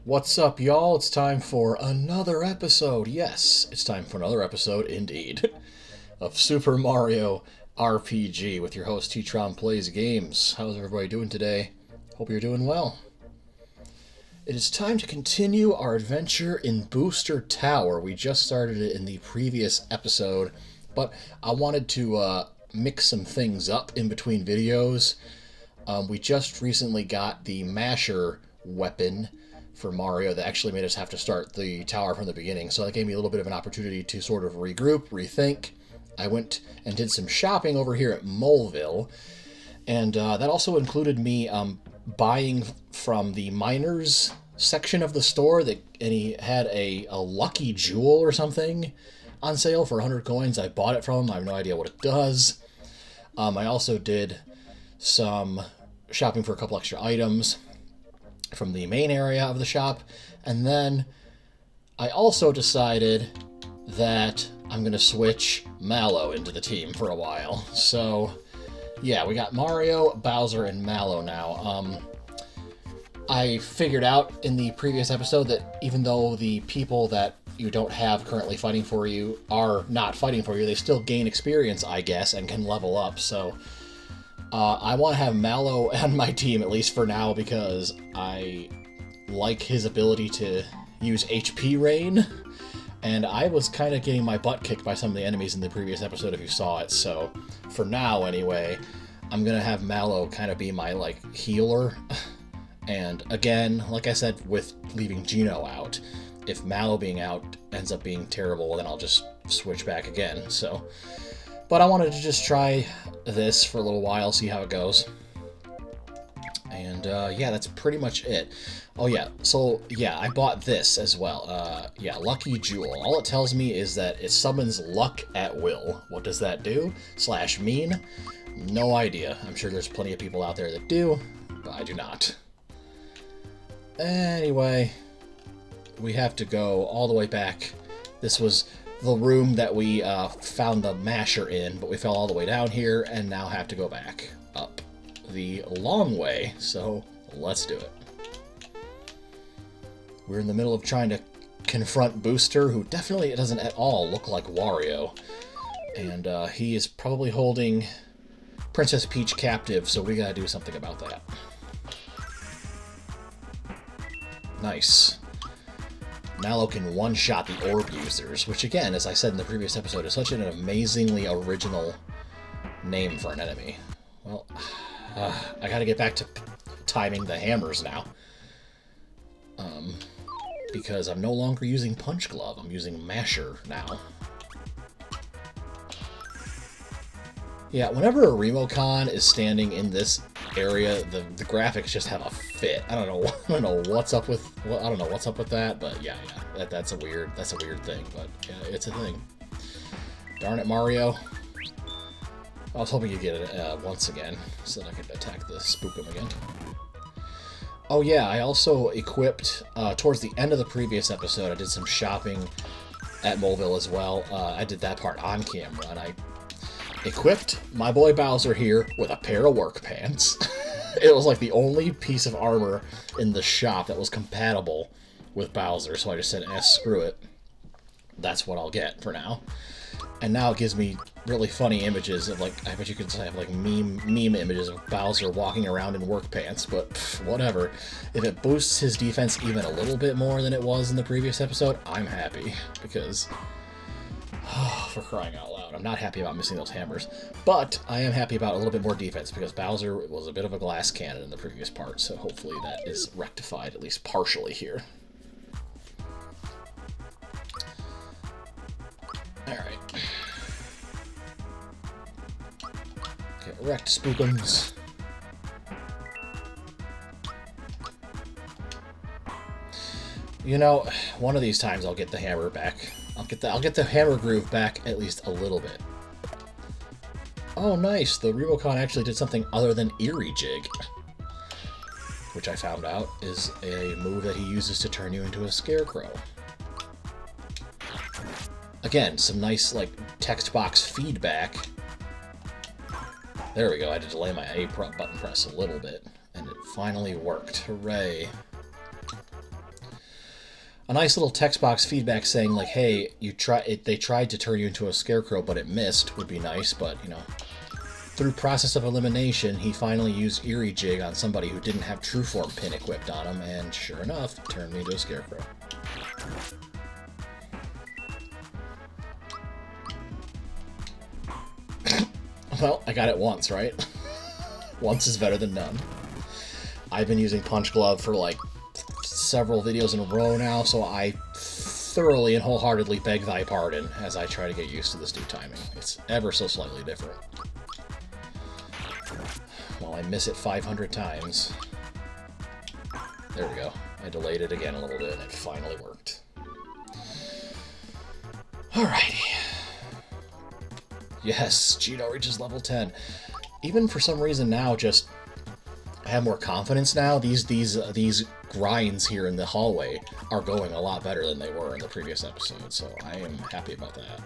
What's up, y'all? It's time for another episode. Yes, it's time for another episode, indeed, of Super Mario RPG with your host, T-TromPlaysGames. How's everybody doing today? Hope you're doing well. It is time to continue our adventure in Booster Tower. We just started it in the previous episode, but I wanted to mix some things up in between videos. We just recently got the Masher weapon for Mario that actually made us have to start the tower from the beginning, so that gave me a little bit of an opportunity to sort of regroup, rethink. I went and did some shopping over here at Moleville, and that also included me buying from the miners section of the store, and he had a lucky jewel or something on sale for 100 coins. I bought it from him. I have no idea what it does. I also did some shopping for a couple extra items from the main area of the shop, and then I also decided that I'm going to switch Mallow into the team for a while. So yeah, we got Mario, Bowser, and Mallow now. I figured out in the previous episode that even though the people that you don't have currently fighting for you are not fighting for you, they still gain experience, I guess, and can level up. So I want to have Mallow on my team, at least for now, because I like his ability to use HP Rain, and I was kind of getting my butt kicked by some of the enemies in the previous episode if you saw it, so for now anyway, I'm going to have Mallow kind of be my, healer. And again, like I said, with leaving Geno out, if Mallow being out ends up being terrible, then I'll just switch back again, so. But I wanted to just try this for a little while, see how it goes. And yeah, that's pretty much it. Oh yeah, so yeah, I bought this as well. Yeah, Lucky Jewel. All it tells me is that it summons luck at will. What does that do? / mean? No idea. I'm sure there's plenty of people out there that do, but I do not. Anyway, we have to go all the way back. This was the room that we found the Masher in, but we fell all the way down here and now have to go back up the long way, so let's do it. We're in the middle of trying to confront Booster, who definitely doesn't at all look like Wario, and he is probably holding Princess Peach captive, so we gotta do something about that. Nice. Mallow can one-shot the orb users, which again, as I said in the previous episode, is such an amazingly original name for an enemy. Well, I gotta get back to timing the hammers now. Because I'm no longer using Punch Glove, I'm using Masher now. Yeah, whenever a Remocon is standing in this area, the graphics just have a fit. I don't know what's up with that, but yeah, that's a weird thing, but yeah, it's a thing. Darn it, Mario. I was hoping you'd get it once again, so that I could attack the Spookum again. Oh yeah, I also equipped, towards the end of the previous episode, I did some shopping at Moleville as well. I did that part on camera, and I equipped my boy Bowser here with a pair of work pants. It was like the only piece of armor in the shop that was compatible with Bowser, so I just said, screw it. That's what I'll get for now. And now it gives me really funny images of, I bet you could have, meme images of Bowser walking around in work pants, but whatever. If it boosts his defense even a little bit more than it was in the previous episode, I'm happy, because for crying out loud, I'm not happy about missing those hammers, but I am happy about a little bit more defense, because Bowser was a bit of a glass cannon in the previous part, so hopefully that is rectified, at least partially here. Alright. Get wrecked, Spookums. You know, one of these times I'll get the hammer back. I'll get the hammer groove back at least a little bit. Oh, nice! The Remocon actually did something other than Eerie Jig, which I found out is a move that he uses to turn you into a scarecrow. Again, some nice, text box feedback. There we go, I had to delay my A button press a little bit, and it finally worked. Hooray. a nice little text box feedback saying like, hey, they tried to turn you into a scarecrow, but it missed would be nice, but, you know, through process of elimination, he finally used Eerie Jig on somebody who didn't have True Form pin equipped on him, and sure enough, turned me into a scarecrow. Well, I got it once, right? Once is better than none. I've been using Punch Glove for like several videos in a row now, so I thoroughly and wholeheartedly beg thy pardon as I try to get used to this new timing. It's ever so slightly different. Well, I miss it 500 times. There we go. I delayed it again a little bit, and it finally worked. Alrighty. Yes, Gino reaches level 10. Even for some reason now, just I have more confidence now. These grinds here in the hallway are going a lot better than they were in the previous episode, so I am happy about that.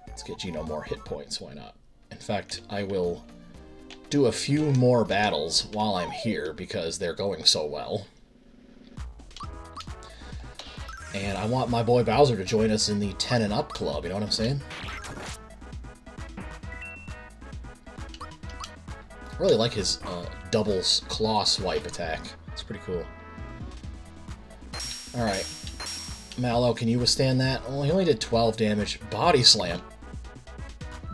Let's get Gino more hit points, why not? In fact, I will do a few more battles while I'm here because they're going so well. And I want my boy Bowser to join us in the 10 and up club, you know what I'm saying? I really like his double claw swipe attack. It's pretty cool. Alright. Mallow, can you withstand that? Well, he only did 12 damage. Body slam.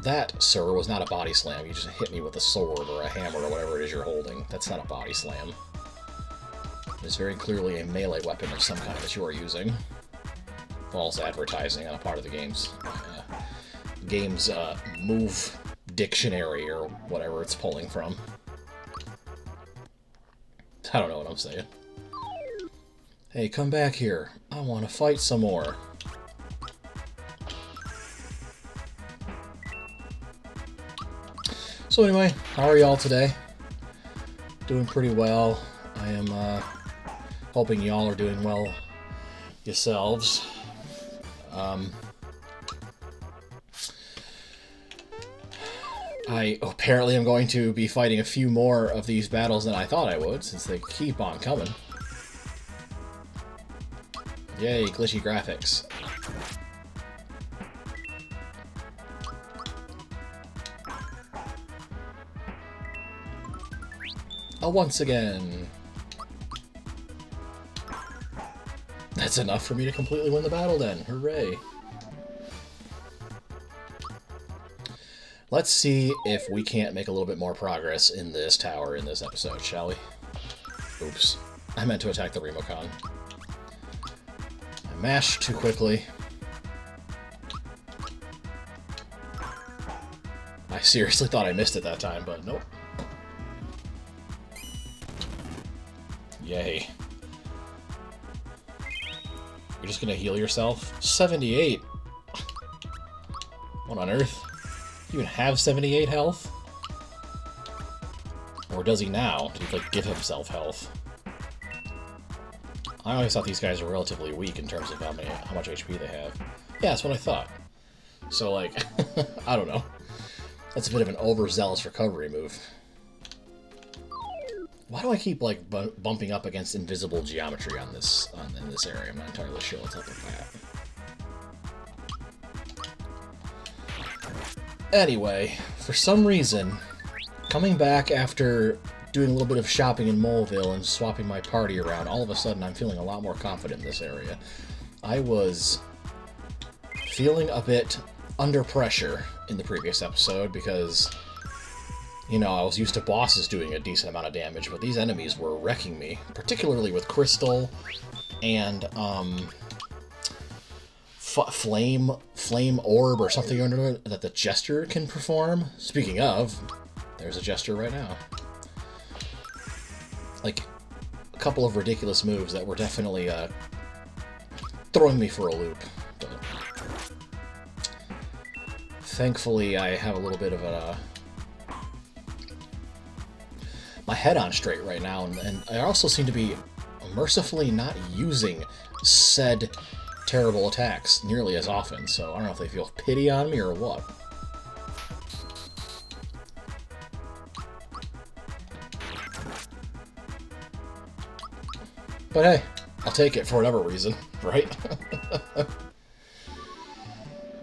That, sir, was not a body slam. You just hit me with a sword or a hammer or whatever it is you're holding. That's not a body slam. It's very clearly a melee weapon of some kind that you are using. False advertising on a part of the game's move dictionary or whatever it's pulling from. I don't know what I'm saying. Hey, come back here. I want to fight some more. So anyway, how are y'all today? Doing pretty well. I am hoping y'all are doing well yourselves. I apparently am going to be fighting a few more of these battles than I thought I would, since they keep on coming. Yay, glitchy graphics. Once again. That's enough for me to completely win the battle then. Hooray. Let's see if we can't make a little bit more progress in this tower in this episode, shall we? Oops. I meant to attack the Remocon. I mashed too quickly. I seriously thought I missed it that time, but nope. Yay. You're just gonna heal yourself? 78? What on earth? You even have 78 health? Or does he now? Did he, like, give himself health? I always thought these guys were relatively weak in terms of how much HP they have. Yeah, that's what I thought. So, like, I don't know. That's a bit of an overzealous recovery move. Why do I keep, like, bumping up against invisible geometry on this in this area? I'm not entirely sure what's up with that. Anyway, for some reason, coming back after doing a little bit of shopping in Moleville and swapping my party around, all of a sudden I'm feeling a lot more confident in this area. I was feeling a bit under pressure in the previous episode because, you know, I was used to bosses doing a decent amount of damage, but these enemies were wrecking me, particularly with Crystal and, flame orb or something under it that the Jester can perform. Speaking of, there's a Jester right now. Like, a couple of ridiculous moves that were definitely throwing me for a loop. But thankfully, I have a little bit of my head on straight right now, and I also seem to be mercifully not using said terrible attacks nearly as often, so I don't know if they feel pity on me or what. But hey, I'll take it for whatever reason, right?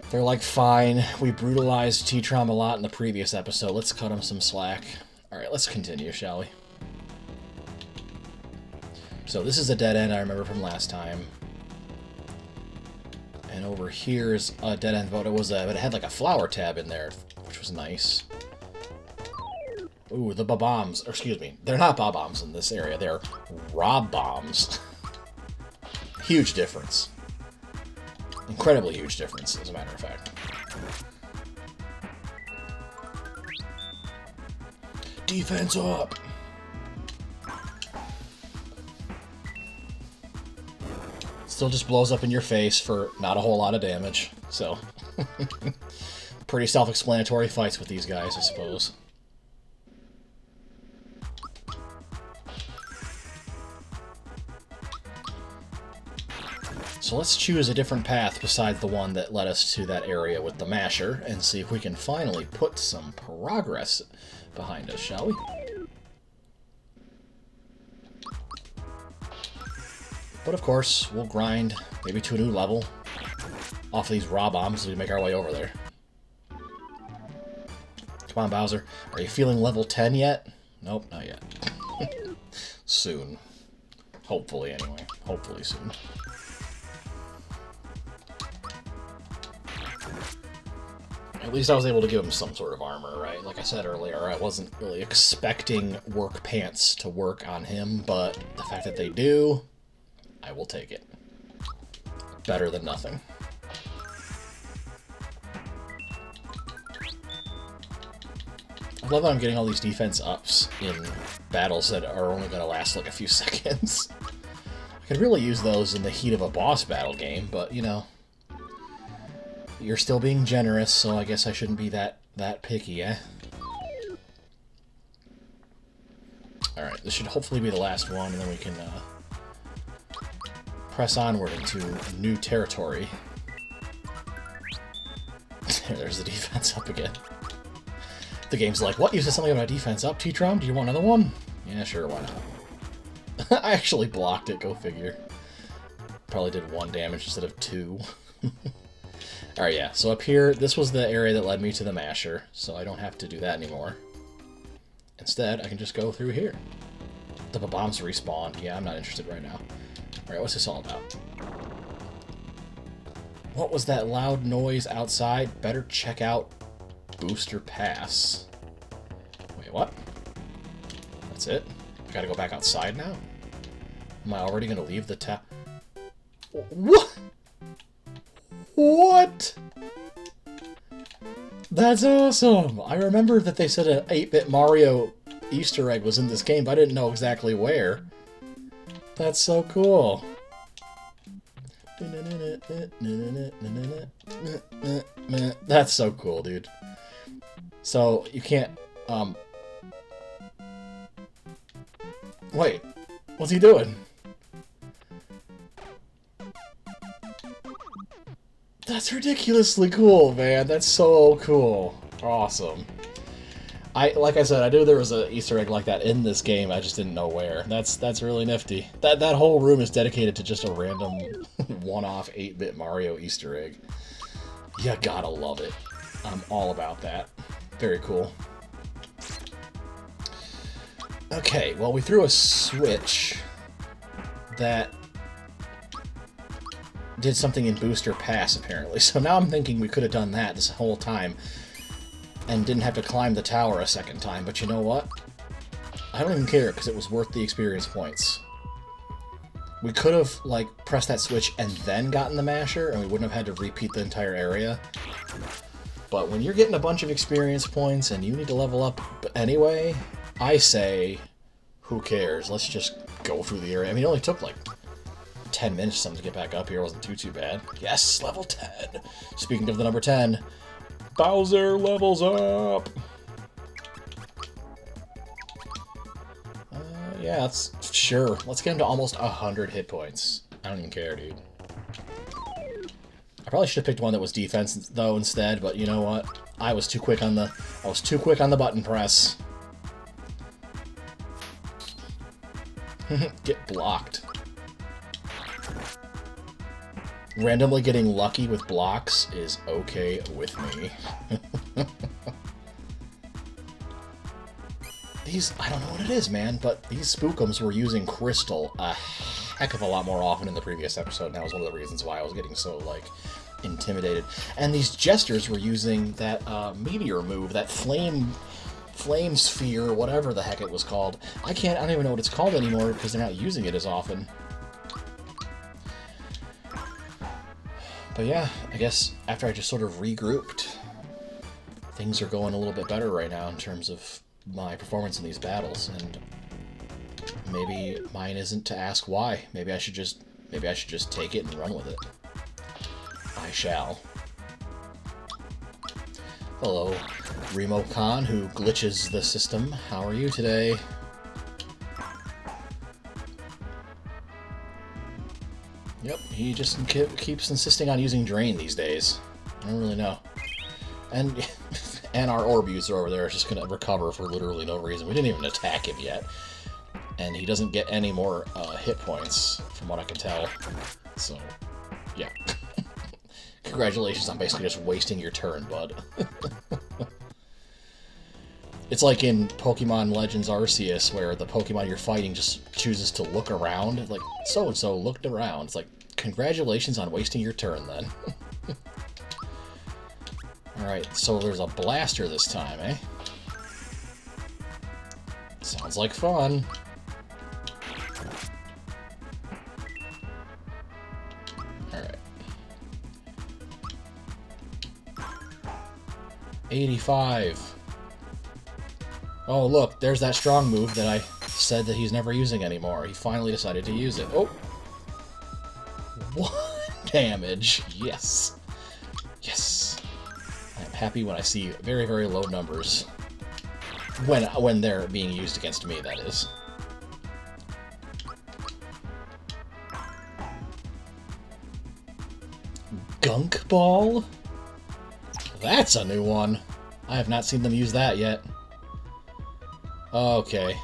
They're like, fine, we brutalized T-Trom a lot in the previous episode. Let's cut him some slack. Alright, let's continue, shall we? So this is a dead end I remember from last time. And over here is a dead end, but it had like a flower tab in there, which was nice. Ooh, the bombs. Excuse me. They're not bombs in this area. They're rob-bombs. Huge difference. Incredibly huge difference, as a matter of fact. Defense up! Still just blows up in your face for not a whole lot of damage, so... Pretty self-explanatory fights with these guys, I suppose. So let's choose a different path besides the one that led us to that area with the masher, and see if we can finally put some progress behind us, shall we? But of course, we'll grind maybe to a new level off of these raw bombs as we make our way over there. Come on, Bowser. Are you feeling level 10 yet? Nope, not yet. Soon. Hopefully, anyway. Hopefully soon. At least I was able to give him some sort of armor, right? Like I said earlier, I wasn't really expecting work pants to work on him, but the fact that they do, I will take it. Better than nothing. I love that I'm getting all these defense ups in battles that are only going to last like a few seconds. I could really use those in the heat of a boss battle game, but, you know, you're still being generous, so I guess I shouldn't be that picky, eh? Alright, this should hopefully be the last one, and then we can press onward into new territory. There's the defense up again. The game's like, what? You said something about defense up, T-Trom? Do you want another one? Yeah, sure, why not? I actually blocked it, go figure. Probably did 1 damage instead of 2. Alright, yeah, so up here, this was the area that led me to the masher, so I don't have to do that anymore. Instead, I can just go through here. The bombs respawn. Yeah, I'm not interested right now. Alright, what's this all about? What was that loud noise outside? Better check out Booster Pass. Wait, what? That's it? I gotta go back outside now? Am I already gonna leave the town? What? What? That's awesome! I remember that they said an 8-bit Mario Easter egg was in this game, but I didn't know exactly where. That's so cool. That's so cool, dude. So, you can't, wait, what's he doing? That's ridiculously cool, man. That's so cool. Awesome. Like I said, I knew there was an Easter egg like that in this game, I just didn't know where. That's really nifty. That whole room is dedicated to just a random one-off 8-bit Mario Easter egg. You gotta love it. I'm all about that. Very cool. Okay, well, we threw a switch that did something in Booster Pass, apparently. So now I'm thinking we could have done that this whole time and didn't have to climb the tower a second time. But you know what? I don't even care, because it was worth the experience points. We could have, like, pressed that switch and then gotten the masher, and we wouldn't have had to repeat the entire area. But when you're getting a bunch of experience points and you need to level up anyway, I say, who cares? Let's just go through the area. I mean, it only took, like, 10 minutes or something to get back up here. It wasn't too bad. Yes, level 10! Speaking of the number 10, Bowser levels up! Yeah, that's... Sure. Let's get him to almost 100 hit points. I don't even care, dude. I probably should have picked one that was defense, though, instead, but you know what? I was too quick on the button press. Get blocked. Randomly getting lucky with blocks is okay with me. These, I don't know what it is, man, but these spookums were using crystal a heck of a lot more often in the previous episode, and that was one of the reasons why I was getting so, like, intimidated. And these jesters were using that meteor move, that flame sphere, whatever the heck it was called. I don't even know what it's called anymore because they're not using it as often. But yeah, I guess after I just sort of regrouped, things are going a little bit better right now in terms of my performance in these battles, and maybe mine isn't to ask why. Maybe I should just take it and run with it. I shall. Hello, Remo Khan, who glitches the system. How are you today? Yep, he just keeps insisting on using Drain these days. I don't really know. And our orb user over there is just going to recover for literally no reason. We didn't even attack him yet. And he doesn't get any more hit points, from what I can tell. So, yeah. Congratulations on basically just wasting your turn, bud. It's like in Pokemon Legends Arceus, where the Pokemon you're fighting just chooses to look around. Like, so-and-so looked around. It's like, congratulations on wasting your turn, then. Alright, so there's a blaster this time, eh? Sounds like fun. Alright. 85. Oh, look, there's that strong move that I said that he's never using anymore. He finally decided to use it. Oh! 1 damage. Yes. Yes. I'm happy when I see very, very low numbers. When they're being used against me, that is. Gunk Ball? That's a new one. I have not seen them use that yet. Okay.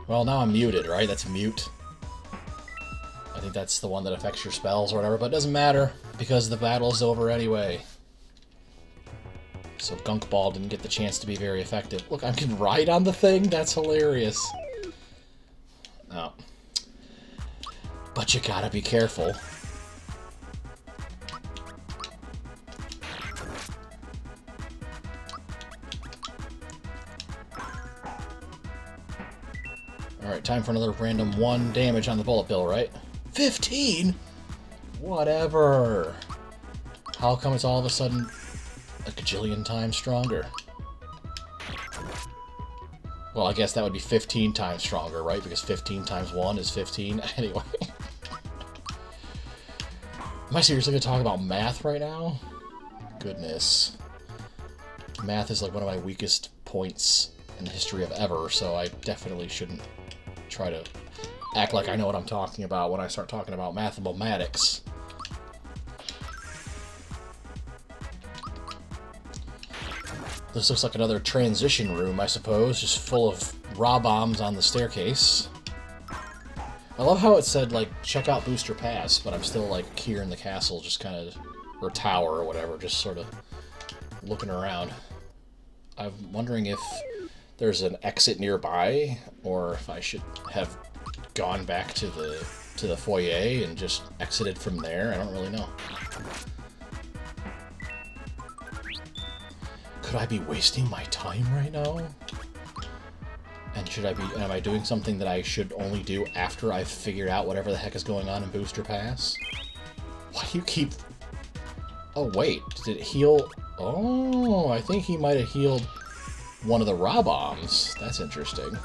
Well, now I'm muted, right? That's mute. I think that's the one that affects your spells or whatever, but it doesn't matter, because the battle's over anyway. So Gunk Ball didn't get the chance to be very effective. Look, I can ride on the thing? That's hilarious. Oh. But you gotta be careful. Alright, time for another random 1 damage on the bullet bill, right? 15?! Whatever. How come it's all of a sudden a gajillion times stronger? Well, I guess that would be 15 times stronger, right? Because 15 times 1 is 15. Anyway. Am I seriously going to talk about math right now? Goodness. Math is like one of my weakest points in the history of ever, so I definitely shouldn't try to act like I know what I'm talking about when I start talking about mathematics. This looks like another transition room, I suppose, just full of raw bombs on the staircase. I love how it said, like, check out Booster Pass, but I'm still, like, here in the castle, just kind of, or tower or whatever, just sort of looking around. I'm wondering if there's an exit nearby, or if I should have gone back to the foyer and just exited from there. I don't really know. Could I be wasting my time right now? And am I doing something that I should only do after I've figured out whatever the heck is going on in Booster Pass? Why do you keep... Oh, wait. Did it heal... Oh, I think he might have healed one of the raw bombs. That's interesting.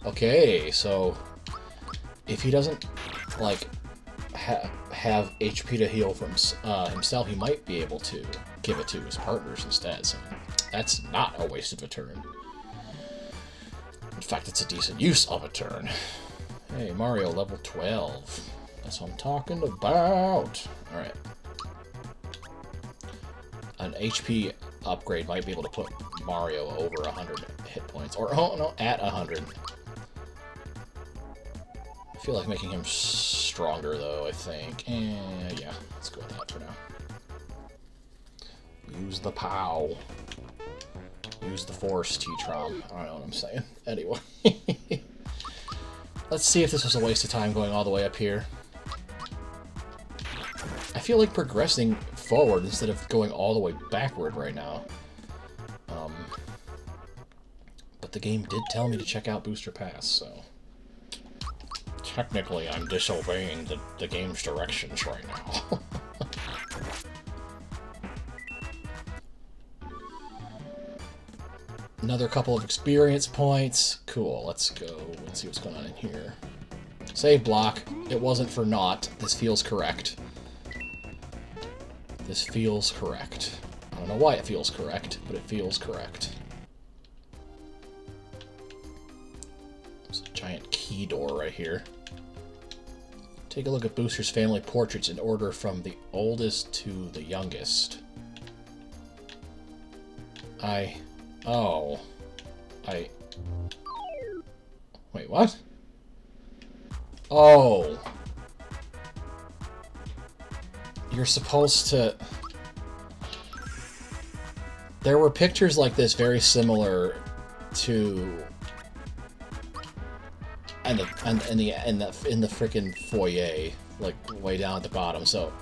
Okay, so if he doesn't, like, have HP to heal from himself, he might be able to give it to his partners instead, so that's not a waste of a turn. In fact, it's a decent use of a turn. Hey, Mario, level 12. That's what I'm talking about. Alright. An HP upgrade might be able to put Mario over 100 hit points. Or, oh, no, at 100. I feel like making him stronger, though, I think. Yeah, let's go with that for now. Use the POW. Use the Force, T-Trom. I don't know what I'm saying. Anyway. Let's see if this was a waste of time going all the way up here. I feel like progressing forward instead of going all the way backward right now. But the game did tell me to check out Booster Pass, so... Technically, I'm disobeying the game's directions right now. Another couple of experience points. Cool, let's go. Let's see what's going on in here. Save block. It wasn't for naught. This feels correct. This feels correct. I don't know why it feels correct, but it feels correct. There's a giant key door right here. Take a look at Booster's family portraits in order from the oldest to the youngest. Wait, what? Oh. You're supposed to... There were pictures like this very similar to... in the frickin' foyer, like way down at the bottom, so...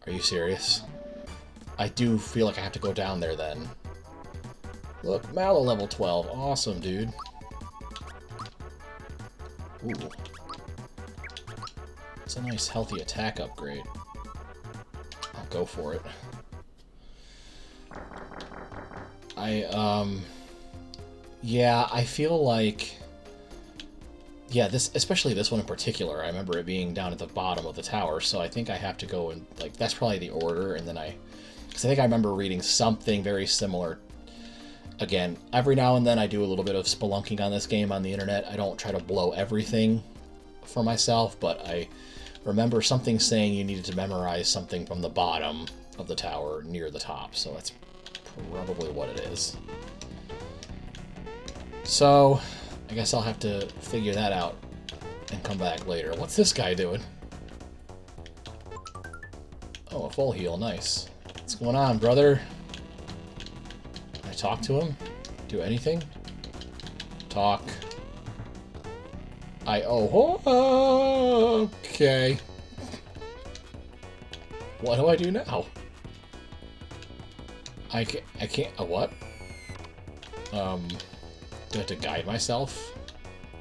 Are you serious? I do feel like I have to go down there then. Look, Mallow level 12. Awesome, dude. Ooh. It's a nice healthy attack upgrade. I'll go for it. Yeah, I feel like... Yeah, especially this one in particular, I remember it being down at the bottom of the tower, so I think I have to go and, like, that's probably the order, and then because I think I remember reading something very similar. Again, every now and then I do a little bit of spelunking on this game on the internet. I don't try to blow everything for myself, but I remember something saying you needed to memorize something from the bottom of the tower near the top, so that's probably what it is. So, I guess I'll have to figure that out and come back later. What's this guy doing? Oh, a full heal, nice. What's going on, brother? Can I talk to him? Do anything? Talk. Okay. What do I do now? I can't, what? Do I have to guide myself?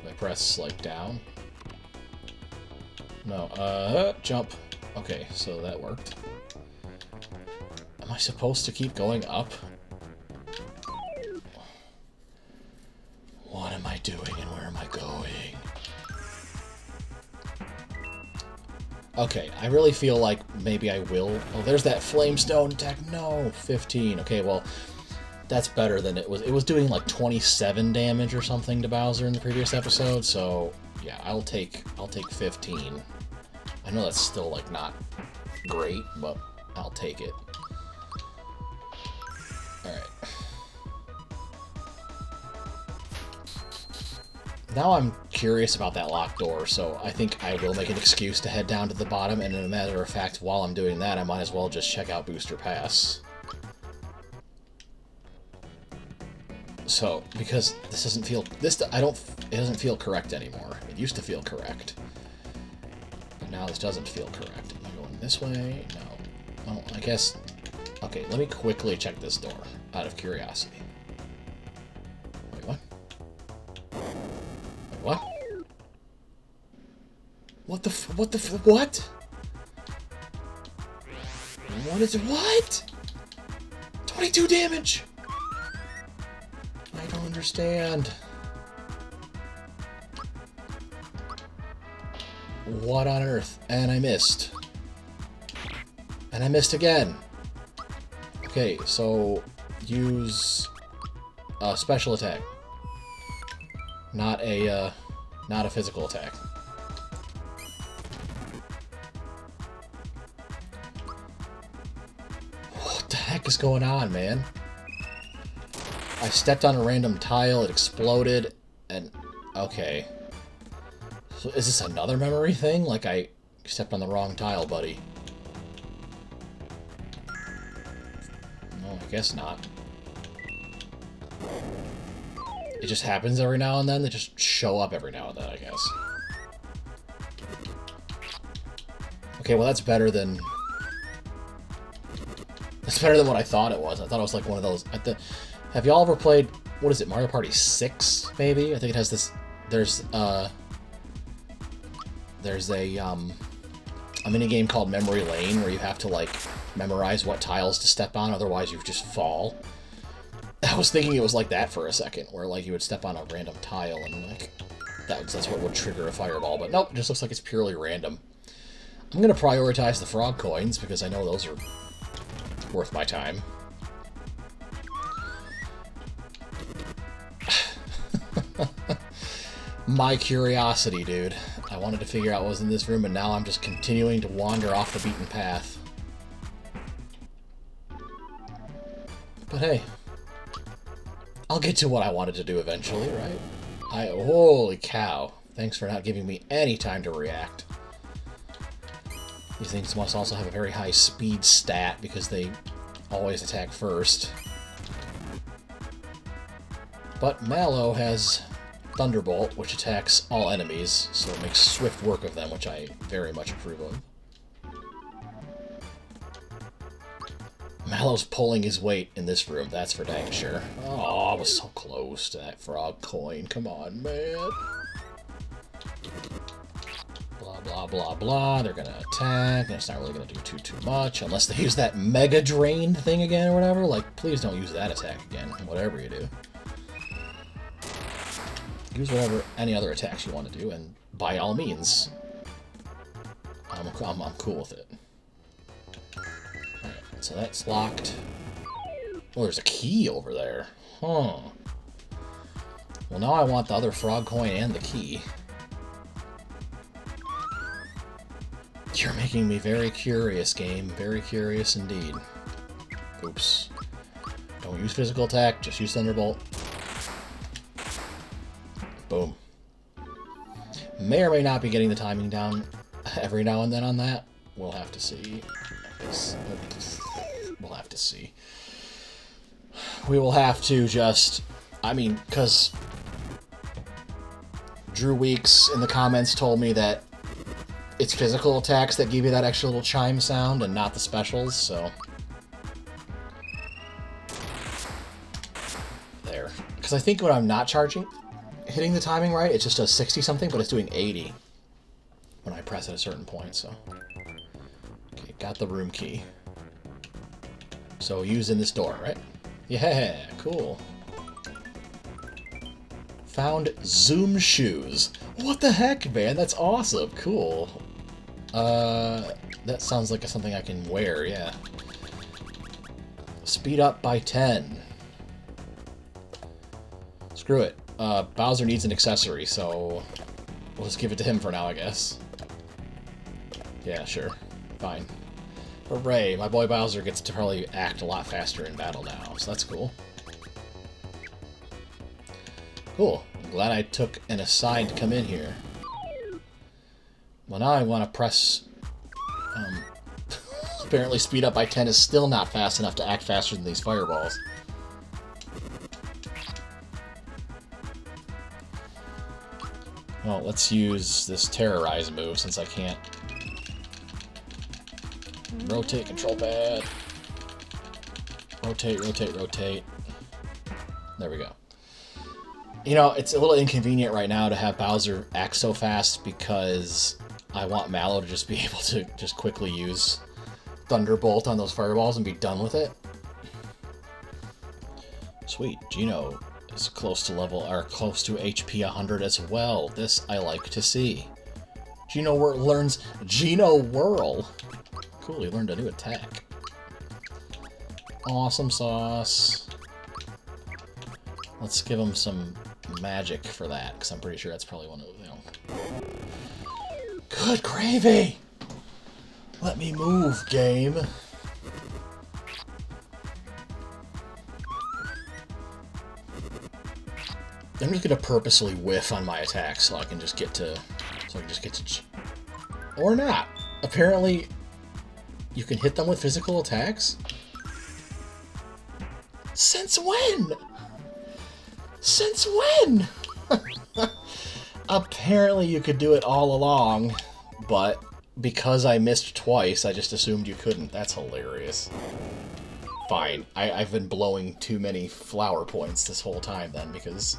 Do I press, like, down? No, jump. Okay, so that worked. Am I supposed to keep going up? What am I doing and where am I going? Okay, I really feel like maybe I will. Oh, there's that flamestone attack. No, 15. Okay, well, that's better than it was. It was doing like 27 damage or something to Bowser in the previous episode, so yeah, I'll take 15. I know that's still like not great, but I'll take it. Alright. Now I'm curious about that locked door, so I think I will make an excuse to head down to the bottom, and as a matter of fact, while I'm doing that, I might as well just check out Booster Pass. So, because this doesn't feel... it doesn't feel correct anymore. It used to feel correct. But now this doesn't feel correct. Am I going this way? No. Oh, I guess... Okay, let me quickly check this door, out of curiosity. Wait, what? Wait, what? What? What is it? What? 22 damage! I don't understand. What on earth? And I missed. And I missed again. Okay, so use a special attack. Not a physical attack. What the heck is going on, man? I stepped on a random tile, it exploded, and... Okay. So is this another memory thing? Like I stepped on the wrong tile, buddy. No, I guess not. It just happens every now and then. They just show up every now and then, I guess. Okay, well that's better than... That's better than what I thought it was. I thought it was like one of those... Have y'all ever played... What is it? Mario Party 6, maybe? I think it has this... There's a mini-game called Memory Lane where you have to, like, memorize what tiles to step on, otherwise you just fall. I was thinking it was like that for a second, where, like, you would step on a random tile and, like, that's what would trigger a fireball. But nope, it just looks like it's purely random. I'm going to prioritize the frog coins, because I know those are worth my time. My curiosity, dude. I wanted to figure out what was in this room, and now I'm just continuing to wander off the beaten path. But hey, I'll get to what I wanted to do eventually, right? Holy cow. Thanks for not giving me any time to react. These things must also have a very high speed stat, because they always attack first. But Mallow has Thunderbolt, which attacks all enemies, so it makes swift work of them, which I very much approve of. Mallow's pulling his weight in this room, that's for dang sure. Oh, I was so close to that frog coin. Come on, man. Blah, blah, blah, blah. They're gonna attack, and it's not really gonna do too much, unless they use that Mega Drain thing again or whatever. Like, please don't use that attack again, whatever you do. Use whatever, any other attacks you want to do, and by all means, I'm cool with it. Alright, so that's locked. Oh, there's a key over there. Huh. Well, now I want the other frog coin and the key. You're making me very curious, game. Very curious indeed. Oops. Don't use physical attack, just use Thunderbolt. Boom. May or may not be getting the timing down every now and then on that. We'll have to see. We'll have to see. We will have to just... I mean, because Drew Weeks in the comments told me that it's physical attacks that give you that extra little chime sound and not the specials, so... There. Because I think when I'm not hitting the timing right, it just does 60-something, but it's doing 80 when I press at a certain point, so... Okay, got the room key. So using this door, right? Yeah, cool. Found Zoom shoes. What the heck, man? That's awesome. Cool. That sounds like something I can wear, yeah. Speed up by 10. Screw it. Bowser needs an accessory, so we'll just give it to him for now, I guess. Yeah, sure. Fine. Hooray, my boy Bowser gets to probably act a lot faster in battle now, so that's cool. Cool. I'm glad I took an aside to come in here. Well, now I want to press... apparently speed up by 10 is still not fast enough to act faster than these fireballs. Well, let's use this Terrorize move since I can't. Rotate, control pad. Rotate, rotate, rotate. There we go. You know, it's a little inconvenient right now to have Bowser act so fast because I want Mallow to just be able to just quickly use Thunderbolt on those fireballs and be done with it. Sweet, Gino is close to close to HP 100 as well. This I like to see. Gino learns Gino Whirl. Cool, he learned a new attack. Awesome sauce. Let's give him some magic for that, because I'm pretty sure that's probably one of them. Good gravy! Let me move, game. I'm just gonna purposely whiff on my attacks so I can just get to So I just get to... Or not. Apparently, you can hit them with physical attacks? Since when? Since when? Apparently you could do it all along, but because I missed twice, I just assumed you couldn't. That's hilarious. Fine. I've been blowing too many flower points this whole time then, because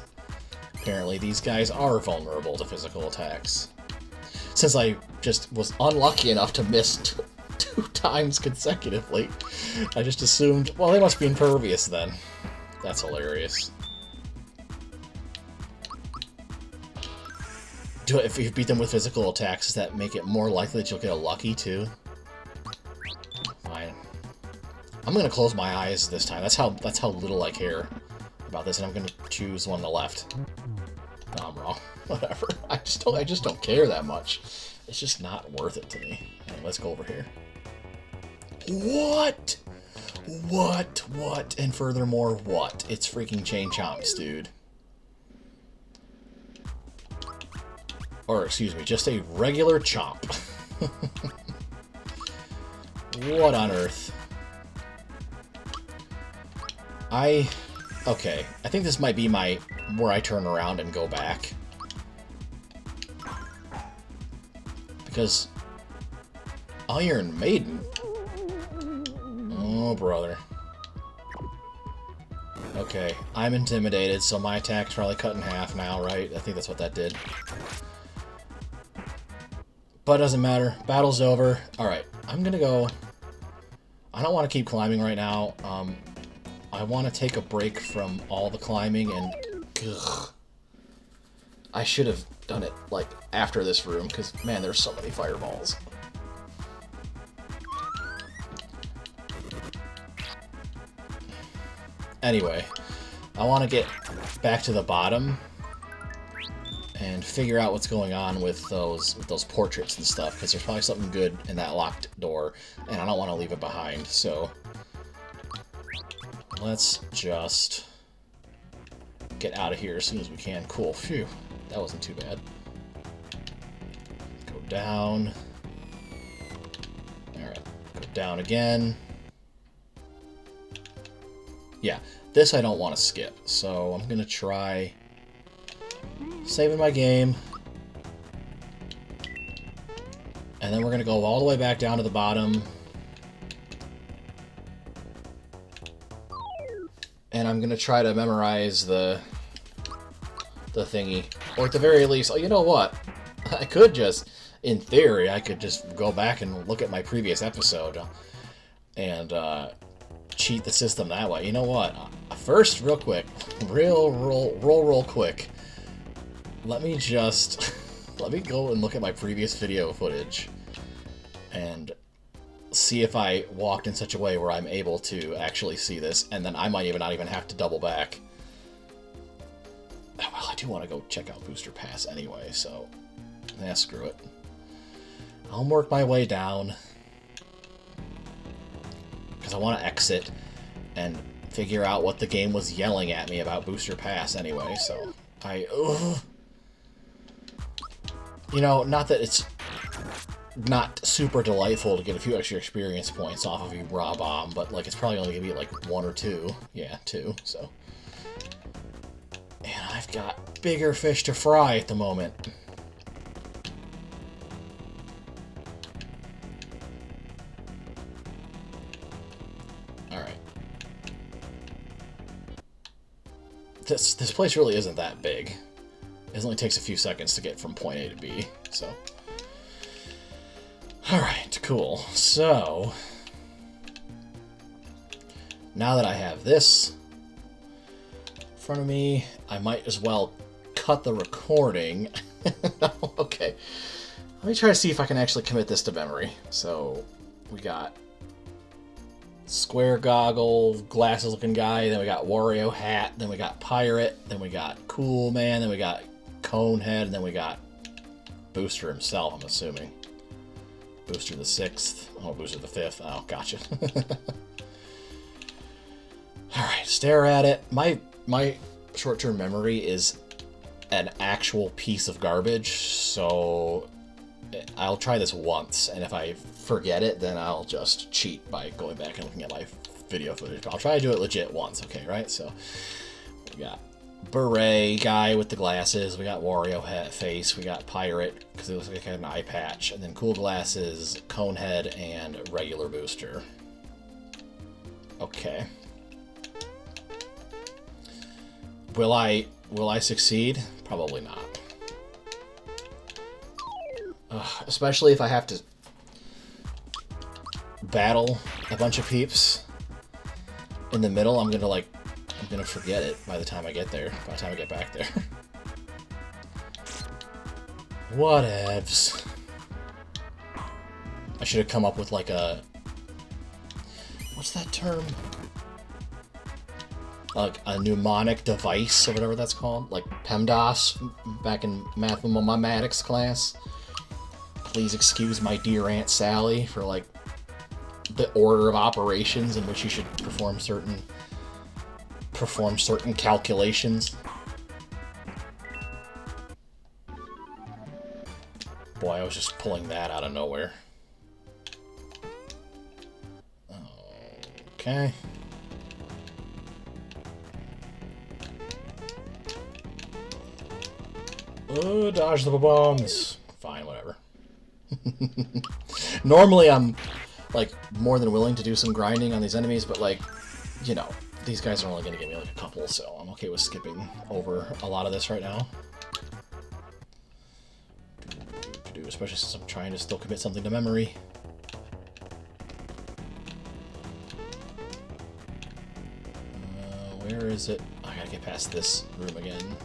apparently these guys are vulnerable to physical attacks. Since I just was unlucky enough to miss two times consecutively, I just assumed, well, they must be impervious then. That's hilarious. If you beat them with physical attacks, does that make it more likely that you'll get a lucky too? Fine. I'm gonna close my eyes this time. That's how little I care about this, and I'm gonna choose one on the left. No, I'm wrong. Whatever. I just don't care that much. It's just not worth it to me. Right, let's go over here. What? What? And furthermore, what? It's freaking Chain Chomps, dude. Or, excuse me, just a regular chomp. What on earth? Okay, I think this might be where I turn around and go back. Because... Iron Maiden? Oh, brother. Okay, I'm intimidated, so my attack's probably cut in half now, right? I think that's what that did. But it doesn't matter. Battle's over. Alright, I'm gonna go... I don't want to keep climbing right now. I want to take a break from all the climbing and... Ugh. I should have done it, like, after this room, because, man, there's so many fireballs. Anyway, I want to get back to the bottom and figure out what's going on with those portraits and stuff, because there's probably something good in that locked door, and I don't want to leave it behind, so let's just get out of here as soon as we can. Cool. Phew. That wasn't too bad. Go down. Alright. Go down again. Yeah. This I don't want to skip, so I'm going to try saving my game. And then we're going to go all the way back down to the bottom. And I'm going to try to memorize the thingy. Or at the very least, oh, you know what? I could just, in theory, I could just go back and look at my previous episode and cheat the system that way. You know what? First, real quick, real quick, let me go and look at my previous video footage and see if I walked in such a way where I'm able to actually see this, and then I might not even have to double back. Well, I do want to go check out Booster Pass anyway, so screw it. I'll work my way down because I want to exit and figure out what the game was yelling at me about Booster Pass anyway, so you know, not that it's not super delightful to get a few extra experience points off of you raw bomb, but like it's probably only gonna be like 1 or 2. Yeah, 2, so. And I've got bigger fish to fry at the moment. Alright. This place really isn't that big. It only takes a few seconds to get from point A to B, so. Alright, cool. So, now that I have this in front of me, I might as well cut the recording. Okay, let me try to see if I can actually commit this to memory. So, we got square goggle, glasses looking guy, then we got Wario hat, then we got pirate, then we got cool man, then we got cone head, and then we got Booster himself, I'm assuming. Booster the 6th. Oh, Booster the 5th. Oh, gotcha. Alright, stare at it. My short-term memory is an actual piece of garbage, so I'll try this once, and if I forget it, then I'll just cheat by going back and looking at my video footage. But I'll try to do it legit once, okay, right? So we got Beret guy with the glasses, we got Wario head face, we got Pirate, because it looks like an eye patch, and then cool glasses, Conehead, and regular booster. Okay. Will I succeed? Probably not. Especially if I have to battle a bunch of peeps in the middle, I'm gonna forget it by the time I get there, by the time I get back there. Whatevs. I should have come up with like a... What's that term? Like a mnemonic device or whatever that's called. Like PEMDAS back in mathematics class. Please excuse my dear Aunt Sally for like the order of operations in which you should perform certain calculations. Boy, I was just pulling that out of nowhere. Okay. Oh, dodge the bombs. Fine, whatever. Normally I'm like more than willing to do some grinding on these enemies, but like, you know, these guys are only going to give me like a couple, so I'm okay with skipping over a lot of this right now. Especially since I'm trying to still commit something to memory. Where is it? I gotta get past this room again.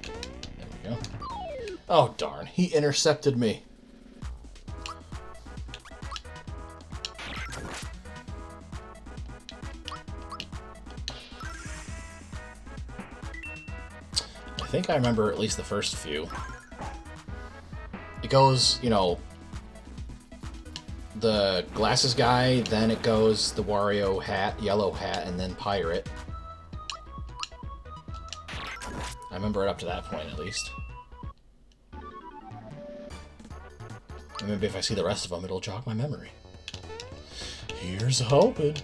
There we go. Oh darn, he intercepted me. I think I remember at least the first few. It goes, you know, the glasses guy, then it goes the Wario hat, yellow hat, and then Pirate. I remember it up to that point, at least. And maybe if I see the rest of them, it'll jog my memory. Here's hoping.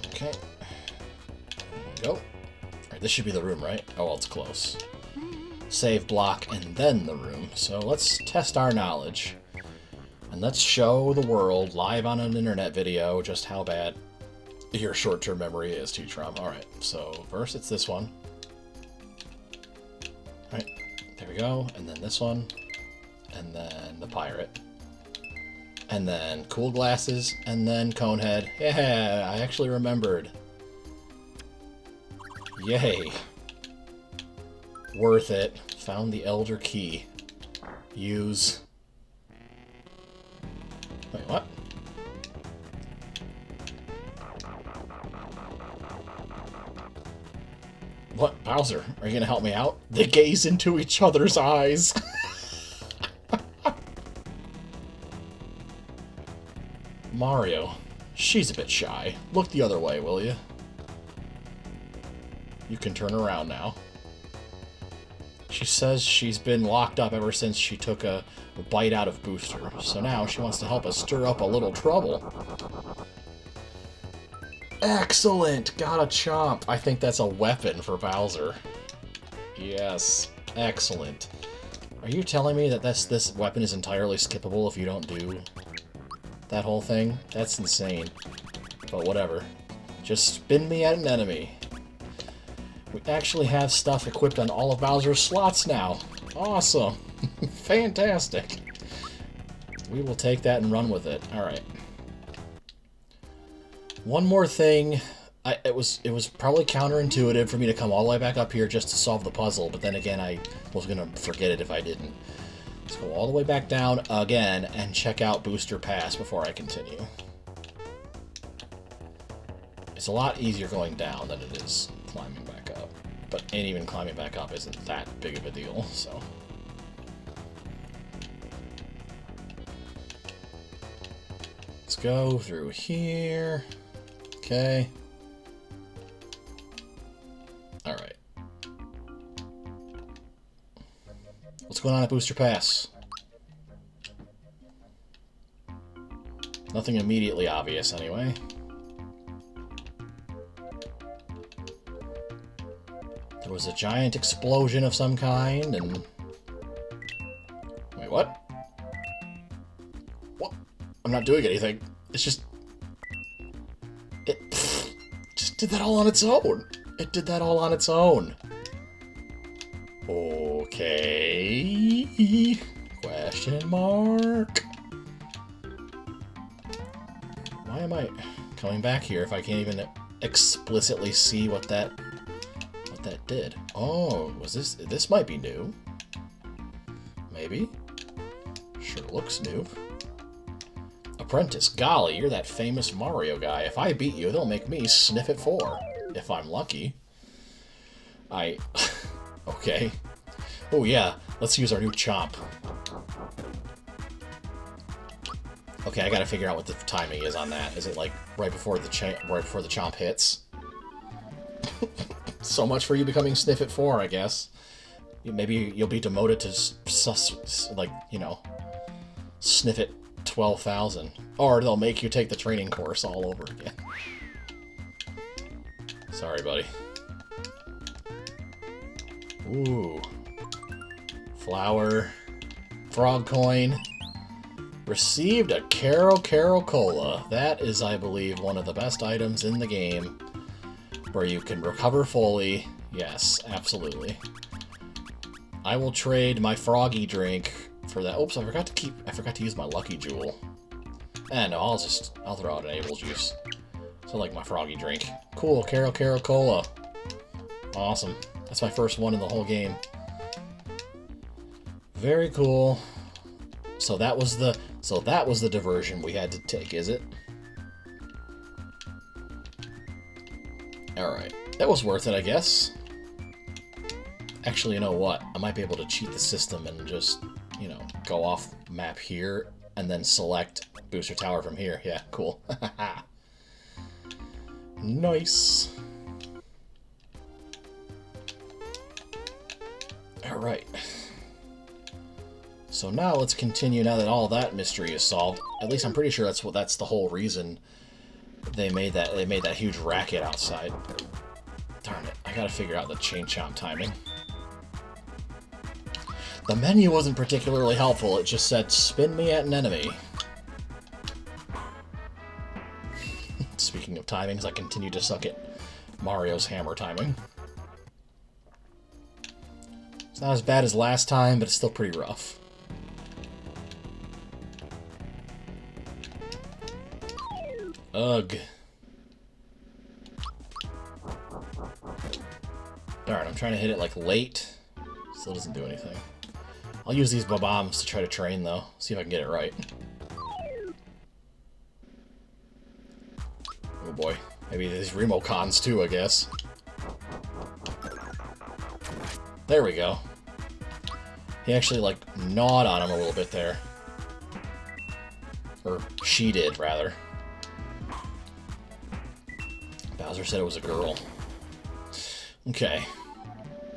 Okay. There we go. Alright, this should be the room, right? Oh, well, it's close. Save block, and then the room. So let's test our knowledge. And let's show the world, live on an internet video, just how bad your short-term memory is, T-Trom. Alright, so first it's this one. Alright, there we go. And then this one. And then the Pirate. And then cool glasses. And then Conehead. Yeah, I actually remembered. Yay. Worth it. Found the Elder Key. Use. Wait, what? What, Bowser? Are you gonna help me out? They gaze into each other's eyes. Mario, she's a bit shy. Look the other way, will you? You can turn around now. She says she's been locked up ever since she took a bite out of Booster, so now she wants to help us stir up a little trouble. Excellent! Got a chomp! I think that's a weapon for Bowser. Yes, excellent. Are you telling me that this weapon is entirely skippable if you don't do that whole thing? That's insane. But whatever. Just spin me at an enemy. We actually have stuff equipped on all of Bowser's slots now. Awesome. Fantastic. We will take that and run with it. Alright. One more thing. It was probably counterintuitive for me to come all the way back up here just to solve the puzzle, but then again, I was going to forget it if I didn't. Let's go all the way back down again and check out Booster Pass before I continue. It's a lot easier going down than it is climbing back up. And even climbing back up isn't that big of a deal, so. Let's go through here. Okay. Alright. What's going on at Booster Pass? Nothing immediately obvious, anyway. There was a giant explosion of some kind, and... Wait, what? What? I'm not doing anything. It's just... It just did that all on its own. It did that all on its own. Okay... Question mark... Why am I coming back here if I can't even explicitly see what that did? Oh, was this... This might be new. Maybe. Sure looks new. Apprentice, golly, you're that famous Mario guy. If I beat you, they'll make me sniff it 4. If I'm lucky. Okay. Oh yeah, let's use our new chomp. Okay, I gotta figure out what the timing is on that. Is it like right before the chomp hits? So much for you becoming Sniff It 4, I guess. Maybe you'll be demoted to Sniff It 12,000, or they'll make you take the training course all over again. Sorry, buddy. Ooh, flower, frog coin. Received a Caro Cola. That is, I believe, one of the best items in the game, where you can recover fully. Yes, absolutely. I will trade my froggy drink for that. Oops, I forgot to use my lucky jewel. No, I'll throw out an Able Juice. So like my froggy drink. Cool, Caro Cola. Awesome. That's my first one in the whole game. Very cool. So that was the diversion we had to take, is it? Alright. That was worth it, I guess. Actually, you know what? I might be able to cheat the system and just, go off map here and then select Booster Tower from here. Yeah, cool. Nice. Alright. So now let's continue, now that all that mystery is solved. At least I'm pretty sure that's the whole reason they made that huge racket outside. Darn it, I gotta figure out the chain chomp timing. The menu wasn't particularly helpful, it just said, spin me at an enemy. Speaking of timings, I continue to suck at Mario's hammer timing. It's not as bad as last time, but it's still pretty rough. Ugh. Darn, I'm trying to hit it like late. Still doesn't do anything. I'll use these bombs to try to train though. See if I can get it right. Oh boy. Maybe these Remocons too, I guess. There we go. He actually like gnawed on him a little bit there. Or she did, rather. Bowser said it was a girl. Okay.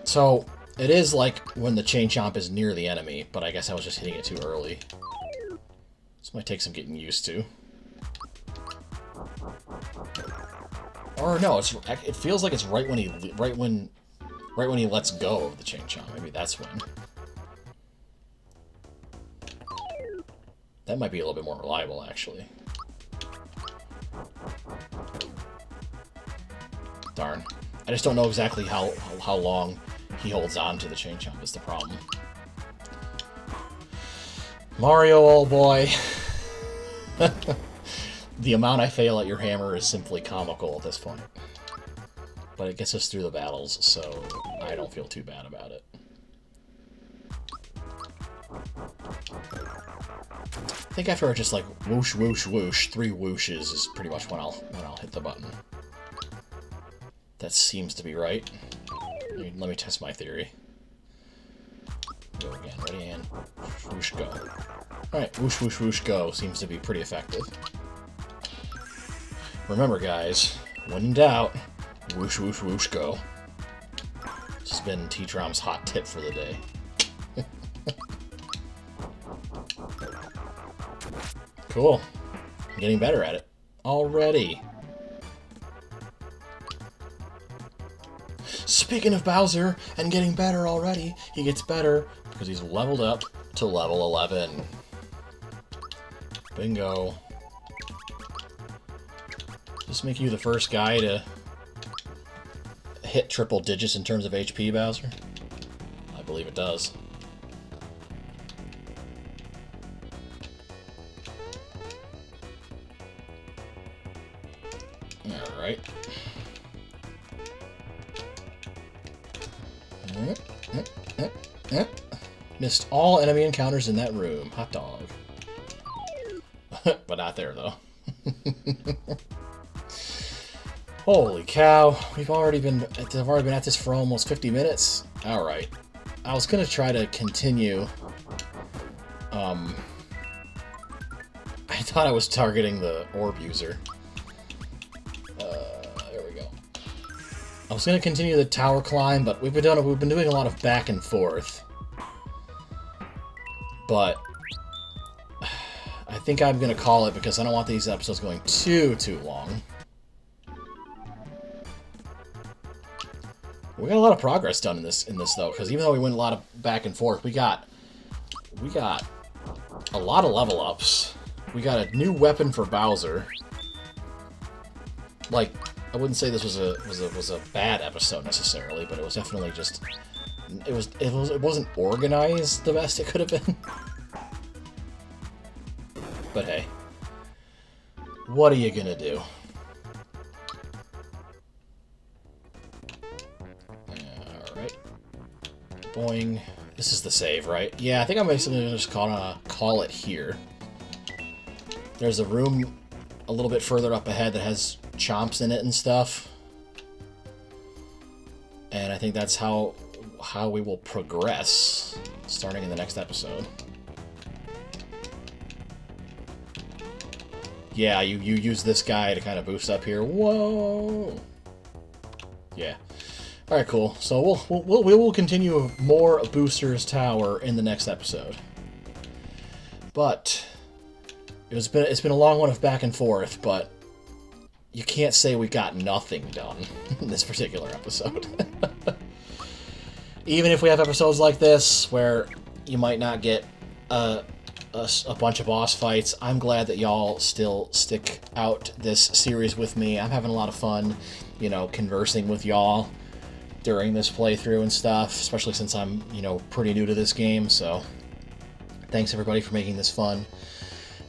So, it is like when the chain chomp is near the enemy, but I guess I was just hitting it too early. This might take some getting used to. Or no, it feels like it's right when he lets go of the chain chomp. Maybe that's when. That might be a little bit more reliable, actually. Darn. I just don't know exactly how long he holds on to the chain chomp is the problem. Mario, old boy. The amount I fail at your hammer is simply comical at this point. But it gets us through the battles, so I don't feel too bad about it. I think after I just like whoosh, whoosh, whoosh, 3 whooshes is pretty much when I'll hit the button. That seems to be right. Let me test my theory. Go again. Ready, and whoosh, go. Alright, whoosh, whoosh, whoosh, go seems to be pretty effective. Remember, guys, When in doubt, whoosh, whoosh, whoosh, go. This has been T-Trom's hot tip for the day. Cool. I'm getting better at it. Already. Speaking of Bowser and getting better already, he gets better because he's leveled up to level 11. Bingo. Does this make you the first guy to hit triple digits in terms of HP, Bowser? I believe it does. Alright. Missed all enemy encounters in that room. Hot dog. But not there, though. Holy cow. I've already been at this for almost 50 minutes. Alright. I was going to try to continue. I thought I was targeting the orb user. There we go. I was going to continue the tower climb, but we've been doing a lot of back and forth. But I think I'm going to call it because I don't want these episodes going too long. We got a lot of progress done in this though, because even though we went a lot of back and forth, we got a lot of level ups. We got a new weapon for Bowser. Like, I wouldn't say this was a bad episode necessarily, but it was definitely just it wasn't organized the best it could have been. But hey, what are you gonna do? Alright. Boing. This is the save, right? Yeah, I think I'm basically just call it here. There's a room a little bit further up ahead that has chomps in it and stuff. And I think that's how we will progress starting in the next episode. Yeah, you use this guy to kind of boost up here. Whoa! Yeah. All right, cool. So we will continue more Booster's Tower in the next episode. But it's been a long one of back and forth, but you can't say we got nothing done in this particular episode. Even if we have episodes like this where you might not get a bunch of boss fights, I'm glad that y'all still stick out this series with me. I'm having a lot of fun, you know, conversing with y'all during this playthrough and stuff, especially since I'm, you know, pretty new to this game. So thanks everybody for making this fun.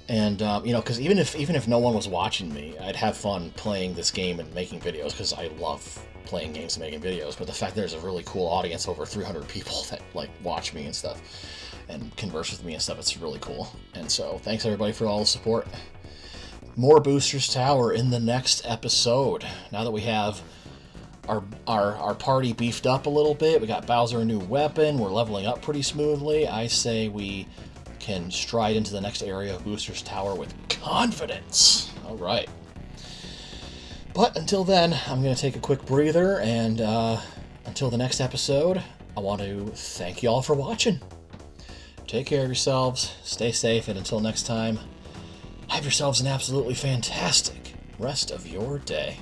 And you know, because even if no one was watching me, I'd have fun playing this game and making videos, because I love playing games and making videos. But the fact that there's a really cool audience, over 300 people that like watch me and stuff and converse with me and stuff, it's really cool. And so thanks everybody for all the support. More Booster's Tower in the next episode. Now that we have our party beefed up a little bit, we got Bowser a new weapon, we're leveling up pretty smoothly, I say we can stride into the next area of Booster's Tower with confidence. All right. But until then, I'm going to take a quick breather, and until the next episode, I want to thank you all for watching. Take care of yourselves, stay safe, and until next time, have yourselves an absolutely fantastic rest of your day.